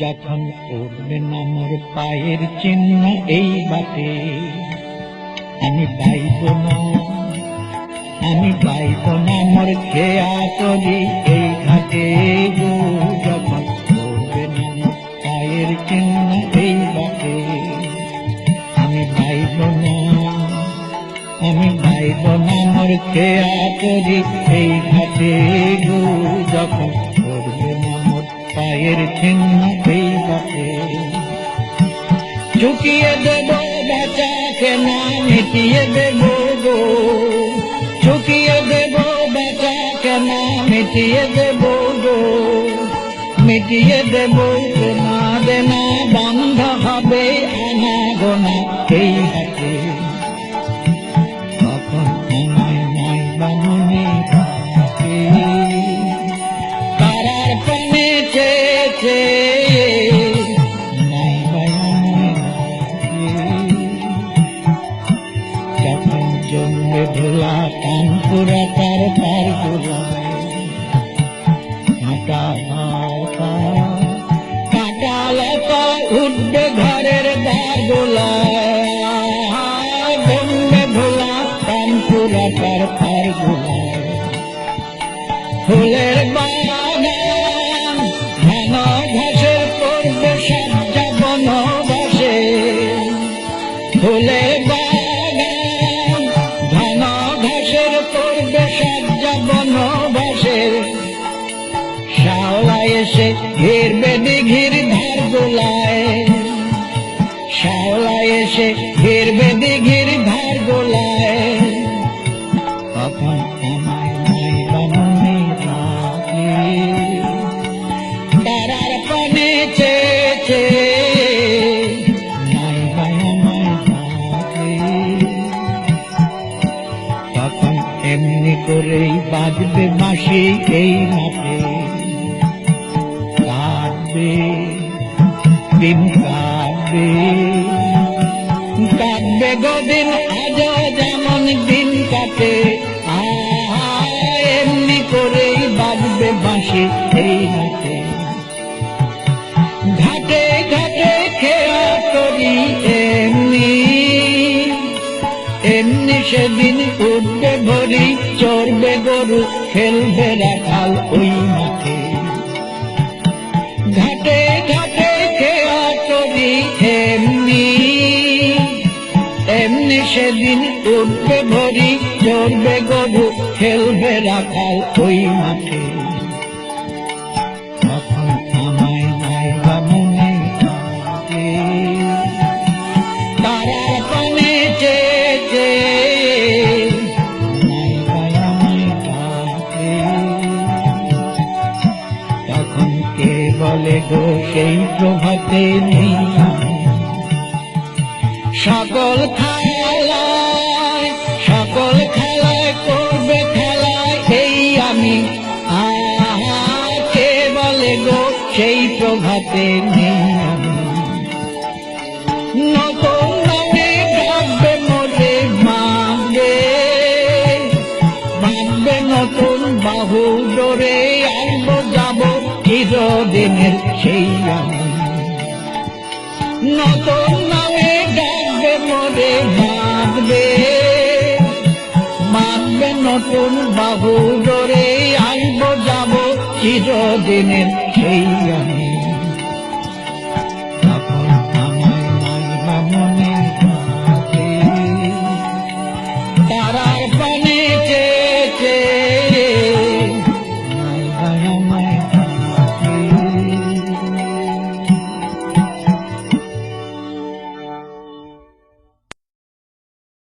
যখন পড়বে না মোর পায়ের চিহ্ন এই বাটে, আমি পাইব না মোর খেয়া করি এই ঘাটে গো। যখন পড়বে না মোর পায়ের চিহ্ন এই বাটে, আমি পাইব না মোর খেয়া করি এই ঘাটে গো। যখন পড়বে না মোর পায়ের চিহ্ন এই বাটে, চুকিয়ে দেব বেচাকে না মিটিয়ে দেব গো। চুকিয়ে দেব বেচাকে না মিটিয়ে দেব গো। মিটিয়ে দেব না দেনা বন্ধ হবে আনা গোনা এই হাতে। তখন আমায় নাই বামনে তারার পানে চেয়েছে, জন্মে ভোলা কানপুরা তার তার গোলায় কাঁটা লতা উঠবে ঘরের দ্বার গোলায়। জন্মে ভোলা কানপুরা তার তার গোলায়, ফুলের বাগান ঘন ঘাসের পড়বে সাজ্জা বনবাসে। ফুলের বাগান ঘন ঘাসের পড়বে সাজ্জা বনবাসের। শাওলা এসে ঘিরবে দিঘির ধার গোলায়। শাওলা এসে ঘিরবে দিঘির ধার গোলায়। তখন আমায় নাই বামনে থাকে তারার পানে চেয়েছে, নাই বামনে থাকে। তখন এমনি করেই বাজবে বাঁশি এই মাঠে, কাঁদবে দিন কাটবে গদিন আজও যেমন দিন কাটে। এমনি করেই বাজবে বাঁশি এই হাতে, ঘাটে ঘাটে খেয়া করি এমনি। এমনি সেদিন উঠবে ভরি চড়বে গরু খেলবে রাখাল ওই মাঠে। ঘাটে ঘাটে খেয়া করি এমনি। এমনি সেদিন উঠবে ভরি চড়বে গরু খেলবে রাখাল ওই মাঠে। তখন আমায় নাই বামনে থাকে তারার পানে চেয়েছে, নাই বামনে থাকে। তখন কে বলে গো সেই প্রভাতে নেই সকল খেলায় করবে খেলায় এই আমি। কে বলে গো সেই প্রভাতে নেই আমি। নতুন নামে ডাকবে মোরে মাগবে নতুন বাহু ডোরে। আসবো যাব চিরদিনের সেই আমি। নতুন নামে ডাকবে মোরে মাগবে নতুন বাহু ডোরে। আসবো যাব চিরদিনের সেই আমি।